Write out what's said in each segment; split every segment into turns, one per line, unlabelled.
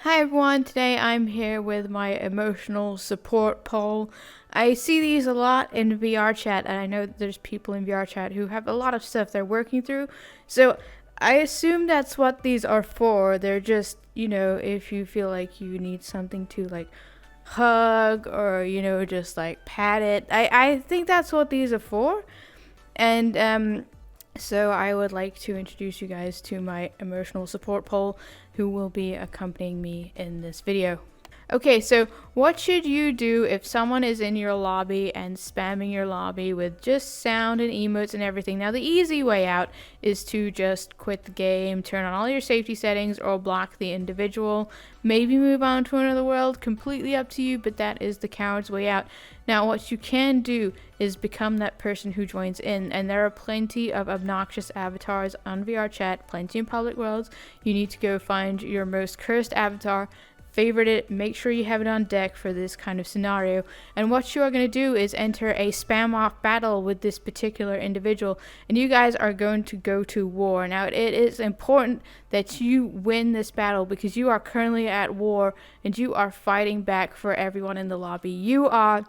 Hi everyone, today I'm here with my emotional support poll. I see these a lot in Vrchat, and I know that there's people in Vrchat who have a lot of stuff they're working through. So I assume that's what these are for. They're just, if you feel like you need something to hug or, just pat it. I think that's what these are for. And so I would like to introduce you guys to my emotional support pole who will be accompanying me in this video. Okay, so what should you do if someone is in your lobby and spamming your lobby with just sound and emotes and everything? Now, the easy way out is to just quit the game, turn on all your safety settings, or block the individual. Maybe move on to another world, completely up to you, but that is the coward's way out. Now, what you can do is become that person who joins in, and there are plenty of obnoxious avatars on Vrchat, plenty in public worlds. You need to go find your most cursed avatar, favorite it, make sure you have it on deck for this kind of scenario, and what you are going to do is enter a spam off battle with this particular individual, and you guys are going to go to war. Now, it is important that you win this battle because you are currently at war and you are fighting back for everyone in the lobby. You are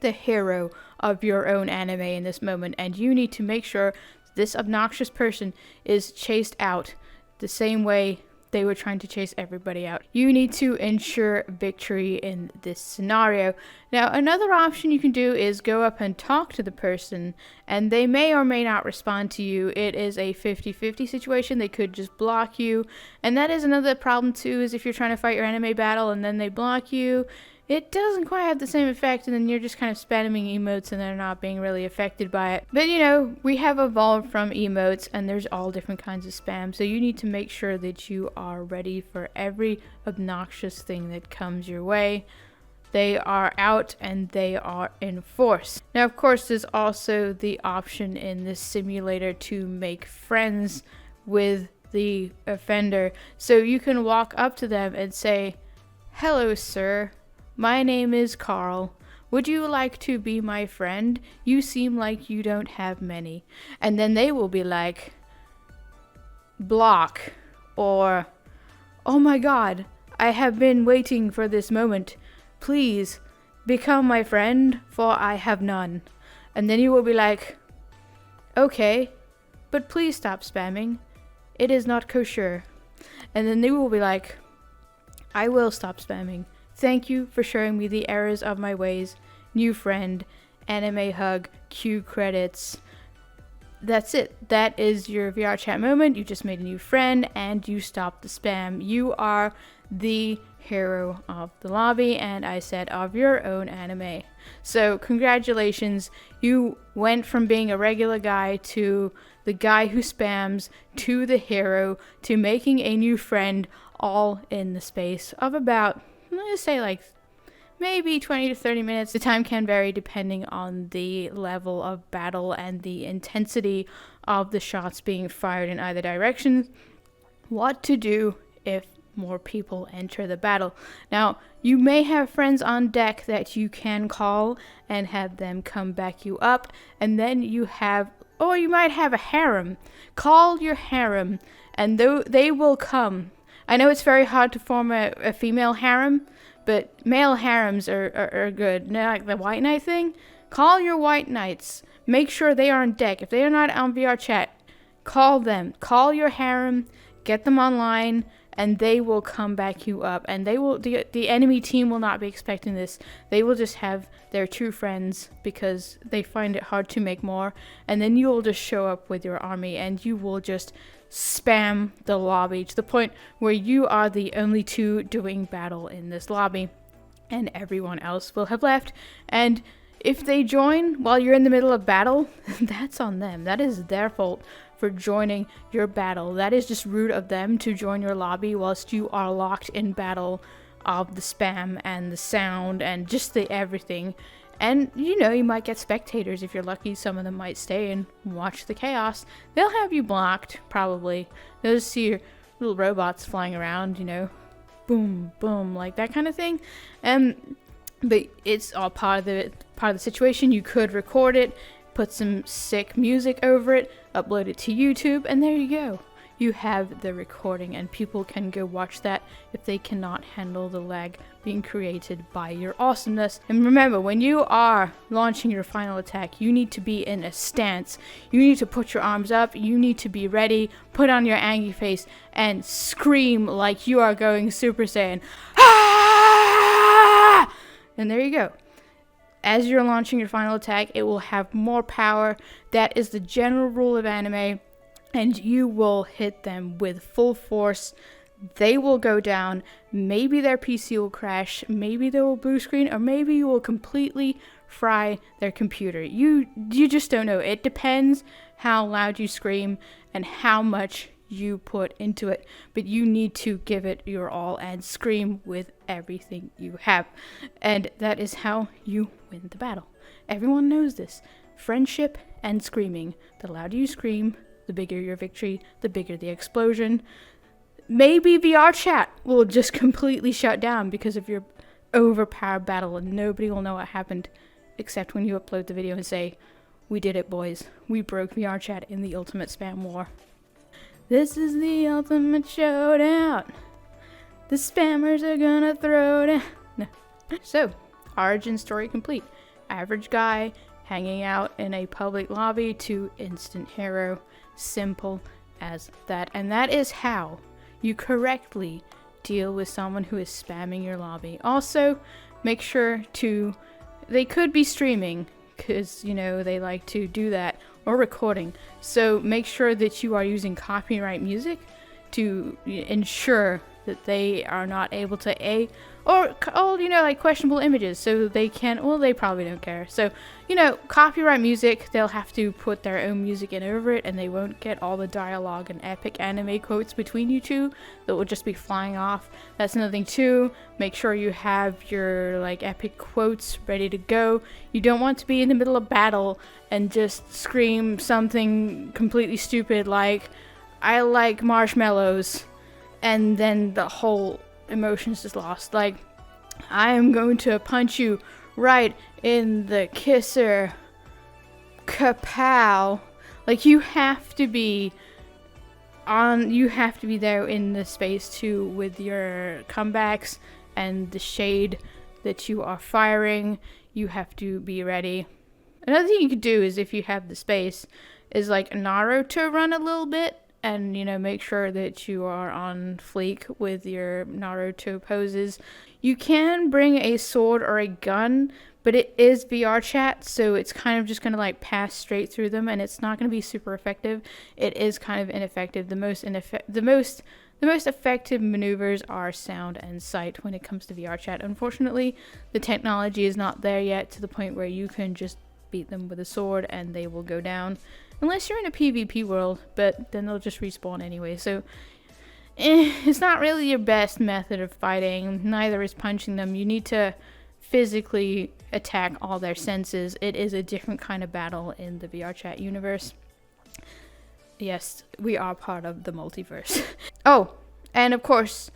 the hero of your own anime in this moment, and you need to make sure this obnoxious person is chased out the same way they were trying to chase everybody out. You need to ensure victory in this scenario. Now, another option you can do is go up and talk to the person, and they may or may not respond to you. It is a 50-50 situation. They could just block you, and that is another problem too, is if you're trying to fight your anime battle and then they block you, it doesn't quite have the same effect, and then you're just kind of spamming emotes and they're not being really affected by it. But we have evolved from emotes, and there's all different kinds of spam, so you need to make sure that you are ready for every obnoxious thing that comes your way. They are out and they are in force. Now, of course, there's also the option in this simulator to make friends with the offender. So you can walk up to them and say, "Hello, sir. My name is Carl. Would you like to be my friend? You seem like you don't have many." And then they will be like, "Block," or, "Oh my god, I have been waiting for this moment. Please become my friend, for I have none." And then you will be like, "Okay, but please stop spamming. It is not kosher." And then they will be like, "I will stop spamming. Thank you for showing me the errors of my ways. New friend, anime hug, cue credits." That's it. That is your Vrchat moment. You just made a new friend and you stopped the spam. You are the hero of the lobby, and I said of your own anime. So congratulations. You went from being a regular guy to the guy who spams to the hero to making a new friend, all in the space of about, let's say, maybe 20 to 30 minutes. The time can vary depending on the level of battle and the intensity of the shots being fired in either direction. What to do if more people enter the battle. Now, you may have friends on deck that you can call and have them come back you up, and then you might have a harem. Call your harem, and they will come. I know it's very hard to form a female harem, but male harems are good. Like the white knight thing, call your white knights. Make sure they are on deck. If they are not on Vrchat, call them. Call your harem, get them online, and they will come back you up. And the enemy team will not be expecting this. They will just have their true friends because they find it hard to make more. And then you will just show up with your army, and you will just spam the lobby to the point where you are the only two doing battle in this lobby, and everyone else will have left. And if they join while you're in the middle of battle, that's on them. That is their fault for joining your battle. That is just rude of them to join your lobby whilst you are locked in battle of the spam and the sound and just the everything. And, you might get spectators if you're lucky. Some of them might stay and watch the chaos. They'll have you blocked, probably. They'll just see your little robots flying around, boom, boom, like that kind of thing. But it's all part of the situation. You could record it, put some sick music over it, upload it to YouTube, and there you go. you have the recording, and people can go watch that if they cannot handle the lag being created by your awesomeness. And remember, when you are launching your final attack, you need to be in a stance. You need to put your arms up, you need to be ready, put on your angry face, and scream like you are going Super Saiyan. Ah! And there you go. As you're launching your final attack, it will have more power. That is the general rule of anime, and you will hit them with full force. They will go down. Maybe their PC will crash, maybe they will blue screen, or maybe you will completely fry their computer. You just don't know. It depends how loud you scream and how much you put into it, but you need to give it your all and scream with everything you have, and that is how you win the battle. Everyone knows this. Friendship and screaming. The louder you scream, the bigger your victory, the bigger the explosion. Maybe Vrchat will just completely shut down because of your overpowered battle, and nobody will know what happened except when you upload the video and say, "We did it, boys. We broke Vrchat in the ultimate spam war." This is the ultimate showdown. The spammers are gonna throw down. No. So, origin story complete. Average guy hanging out in a public lobby to instant hero. Simple as that. And that is how you correctly deal with someone who is spamming your lobby. Also, make sure to... They could be streaming, because, you know, they like to do that, or recording. So make sure that you are using copyright music to ensure that they are not able to or you know, like questionable images, so they can, well, they probably don't care. So, you know, copyright music, they'll have to put their own music in over it, and they won't get all the dialogue and epic anime quotes between you two that will just be flying off. That's another thing too. Make sure you have your like epic quotes ready to go. You don't want to be in the middle of battle and just scream something completely stupid like, "I like marshmallows," and then the whole emotions is lost. Like, "I am going to punch you right in the kisser. Kapow." Like, you have to be there in the space too with your comebacks and the shade that you are firing. You have to be ready. Another thing you could do is, if you have the space, is like Naruto run a little bit, and, you know, make sure that you are on fleek with your Naruto poses. You can bring a sword or a gun, but it is Vrchat, so it's kind of just going to like pass straight through them, and it's not going to be super effective. It is kind of ineffective. The most effective maneuvers are sound and sight when it comes to Vrchat. Unfortunately, the technology is not there yet to the point where you can just beat them with a sword and they will go down. Unless you're in a PvP world, but then they'll just respawn anyway. So, it's not really your best method of fighting. Neither is punching them. You need to physically attack all their senses. It is a different kind of battle in the Vrchat universe. Yes, we are part of the multiverse. Oh, and of course,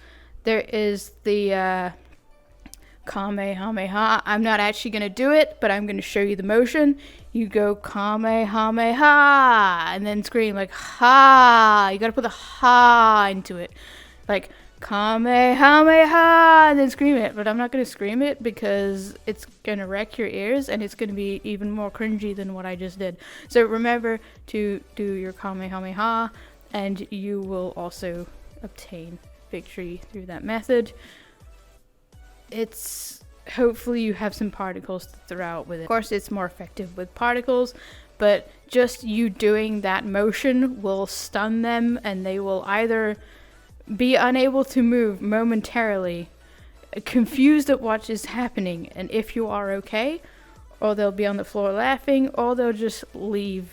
there is the Kamehameha. I'm not actually going to do it, but I'm going to show you the motion. You go Kamehameha, and then scream like ha. You got to put the ha into it. Like Kamehameha, and then scream it. But I'm not going to scream it because it's going to wreck your ears, and it's going to be even more cringy than what I just did. So remember to do your Kamehameha, and you will also obtain victory through that method. It's hopefully you have some particles to throw out with it. Of course, it's more effective with particles, but just you doing that motion will stun them, and they will either be unable to move momentarily, confused at what is happening, and if you are okay, or they'll be on the floor laughing, or they'll just leave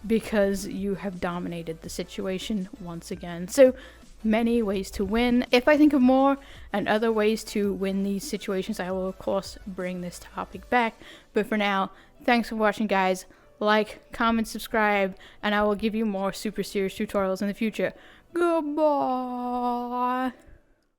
because you have dominated the situation once again. So many ways to win. If I think of more and other ways to win these situations, I will of course bring this topic back. But for now, thanks for watching, guys. Like, comment, subscribe, and I will give you more super serious tutorials in the future. Goodbye.